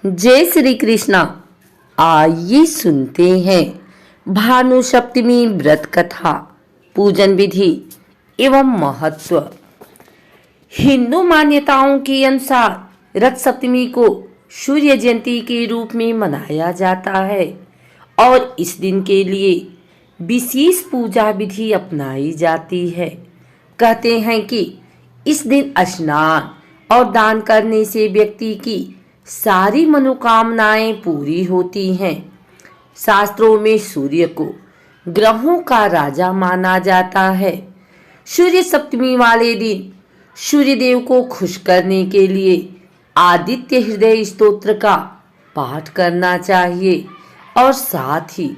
जय श्री कृष्णा। आइए सुनते हैं भानु सप्तमी व्रत कथा, पूजन विधि एवं महत्व। हिंदू मान्यताओं के अनुसार रथ सप्तमी को सूर्य जयंती के रूप में मनाया जाता है और इस दिन के लिए विशेष पूजा विधि अपनाई जाती है। कहते हैं कि इस दिन स्नान और दान करने से व्यक्ति की सारी मनोकामनाएं पूरी होती हैं। शास्त्रों में सूर्य को ग्रहों का राजा माना जाता है। सूर्य सप्तमी वाले दिन सूर्यदेव को खुश करने के लिए आदित्य हृदय स्तोत्र का पाठ करना चाहिए और साथ ही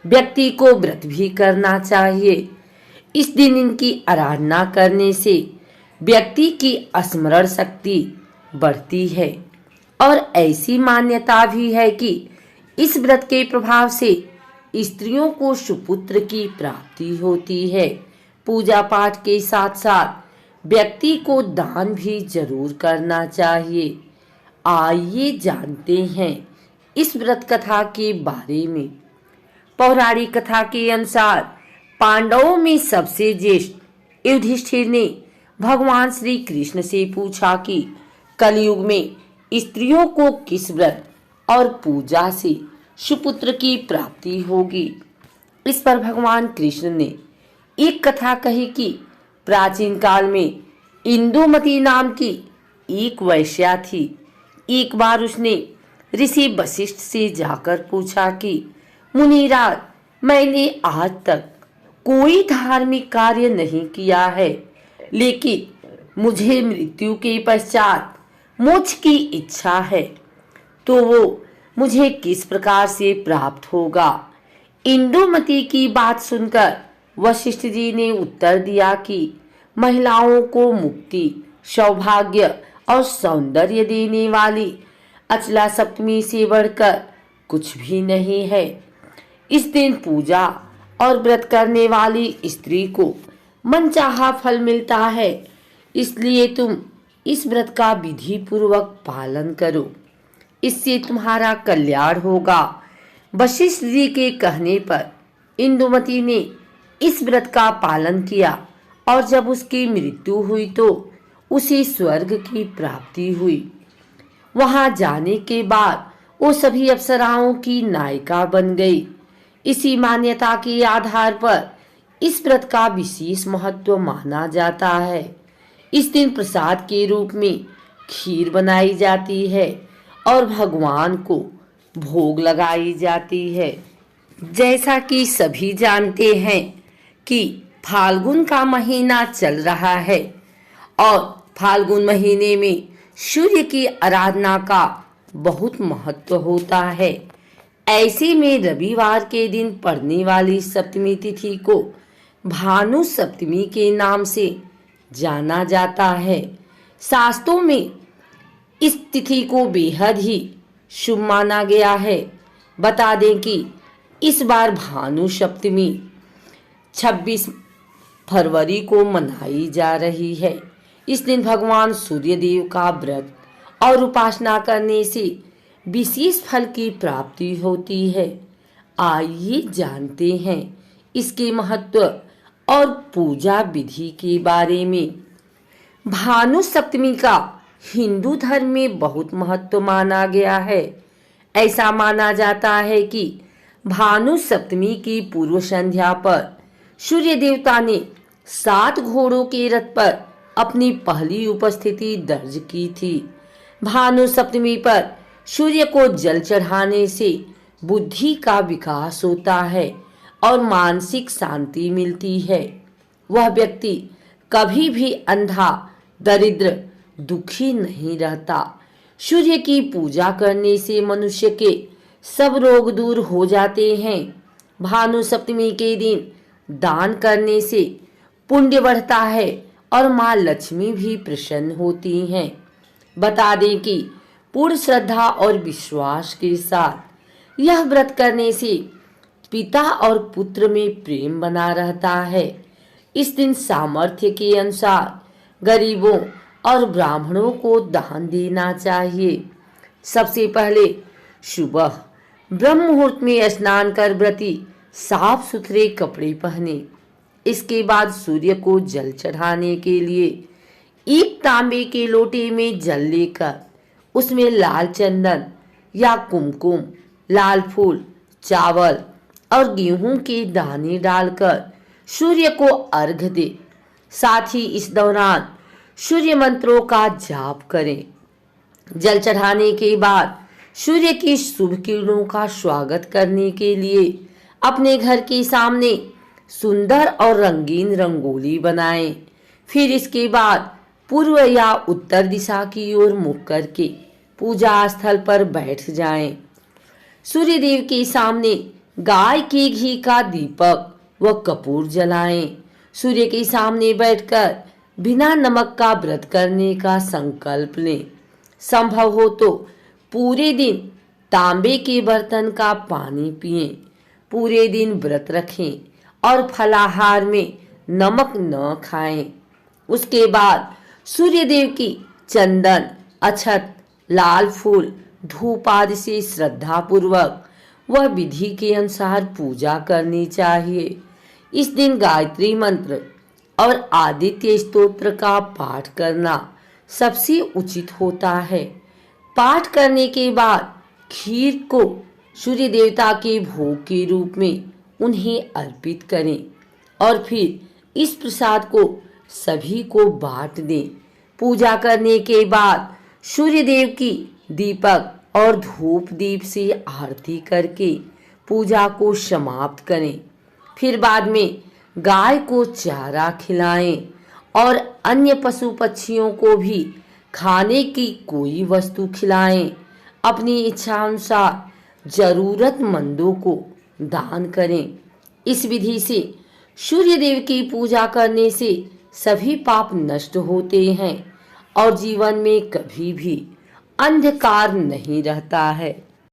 व्यक्ति को व्रत भी करना चाहिए। इस दिन इनकी आराधना करने से व्यक्ति की स्मरण शक्ति बढ़ती है और ऐसी मान्यता भी है कि इस व्रत के प्रभाव से स्त्रियों को सुपुत्र की प्राप्ति होती है। पूजा पाठ के साथ साथ व्यक्ति को दान भी जरूर करना चाहिए। आइए जानते हैं इस व्रत कथा के बारे में। पौराणिक कथा के अनुसार पांडवों में सबसे ज्येष्ठ युधिष्ठिर ने भगवान श्री कृष्ण से पूछा कि कलयुग में स्त्रियों को किस व्रत और पूजा से सुपुत्र की प्राप्ति होगी। इस पर भगवान कृष्ण ने एक कथा कही कि प्राचीन काल में इंदुमती नाम की एक वैश्या थी। एक बार उसने ऋषि वशिष्ठ से जाकर पूछा कि मुनिराज, मैंने आज तक कोई धार्मिक कार्य नहीं किया है, लेकिन मुझे मृत्यु के पश्चात मोक्ष की इच्छा है, तो वो मुझे किस प्रकार से प्राप्त होगा। इंदुमती की बात सुनकर वशिष्ठ जी ने उत्तर दिया कि महिलाओं को मुक्ति, सौभाग्य और सौंदर्य देने वाली अचला सप्तमी से बढ़कर कुछ भी नहीं है। इस दिन पूजा और व्रत करने वाली स्त्री को मनचाहा फल मिलता है, इसलिए तुम इस व्रत का विधि पूर्वक पालन करो, इससे तुम्हारा कल्याण होगा। वशिष्ठ जी के कहने पर इंदुमती ने इस व्रत का पालन किया और जब उसकी मृत्यु हुई तो उसे स्वर्ग की प्राप्ति हुई। वहां जाने के बाद वो सभी अप्सराओं की नायिका बन गई। इसी मान्यता के आधार पर इस व्रत का विशेष महत्व माना जाता है। इस दिन प्रसाद के रूप में खीर बनाई जाती है और भगवान को भोग लगाई जाती है। जैसा कि सभी जानते हैं कि फाल्गुन का महीना चल रहा है और फाल्गुन महीने में सूर्य की आराधना का बहुत महत्व होता है। ऐसे में रविवार के दिन पड़ने वाली सप्तमी तिथि को भानु सप्तमी के नाम से जाना जाता है। शास्त्रों में इस तिथि को बेहद ही शुभ माना गया है। बता दें कि इस बार भानु सप्तमी 26 फरवरी को मनाई जा रही है। इस दिन भगवान सूर्यदेव का व्रत और उपासना करने से विशेष फल की प्राप्ति होती है। आइए जानते हैं इसके महत्व और पूजा विधि के बारे में। भानु सप्तमी का हिंदू धर्म में बहुत महत्व माना गया है। ऐसा माना जाता है कि भानु सप्तमी की पूर्व संध्या पर सूर्य देवता ने 7 घोड़ों के रथ पर अपनी पहली उपस्थिति दर्ज की थी। भानु सप्तमी पर सूर्य को जल चढ़ाने से बुद्धि का विकास होता है और मानसिक शांति मिलती है। वह व्यक्ति कभी भी अंधा, दरिद्र, दुखी नहीं रहता। सूर्य की पूजा करने से मनुष्य के सब रोग दूर हो जाते हैं। भानु सप्तमी के दिन दान करने से पुण्य बढ़ता है और माँ लक्ष्मी भी प्रसन्न होती हैं। बता दें कि पूर्ण श्रद्धा और विश्वास के साथ यह व्रत करने से पिता और पुत्र में प्रेम बना रहता है। इस दिन सामर्थ्य के अनुसार गरीबों और ब्राह्मणों को दान देना चाहिए। सबसे पहले सुबह ब्रह्म मुहूर्त में स्नान कर व्रती साफ सुथरे कपड़े पहने। इसके बाद सूर्य को जल चढ़ाने के लिए एक तांबे के लोटे में जल लेकर उसमें लाल चंदन या कुमकुम, लाल फूल, चावल और गेहूं के दाने डालकर सूर्य को अर्घ दे। साथ ही इस दौरान सूर्य मंत्रों का जाप करें। जल चढ़ाने के बाद सूर्य की शुभ किरणों का स्वागत करने के लिए अपने घर के सामने सुंदर और रंगीन रंगोली बनाएं। फिर इसके बाद पूर्व या उत्तर दिशा की ओर मुख करके पूजा स्थल पर बैठ जाएं। सूर्य देव के सामने गाय के घी का दीपक व कपूर जलाएं। सूर्य के सामने बैठकर बिना नमक का व्रत करने का संकल्प लें। संभव हो तो पूरे दिन तांबे के बर्तन का पानी पिएं। पूरे दिन व्रत रखें और फलाहार में नमक न खाएं। उसके बाद सूर्य देव की चंदन, अक्षत, लाल फूल, धूप आदि से श्रद्धा पूर्वक वह विधि के अनुसार पूजा करनी चाहिए। इस दिन गायत्री मंत्र और आदित्य स्तोत्र का पाठ करना सबसे उचित होता है। पाठ करने के बाद खीर को सूर्य देवता के भोग के रूप में उन्हें अर्पित करें और फिर इस प्रसाद को सभी को बांट दें। पूजा करने के बाद सूर्य देव की दीपक और धूप दीप से आरती करके पूजा को समाप्त करें। फिर बाद में गाय को चारा खिलाएं और अन्य पशु पक्षियों को भी खाने की कोई वस्तु खिलाएं। अपनी इच्छा अनुसार जरूरतमंदों को दान करें। इस विधि से सूर्य देव की पूजा करने से सभी पाप नष्ट होते हैं और जीवन में कभी भी अंधकार नहीं रहता है।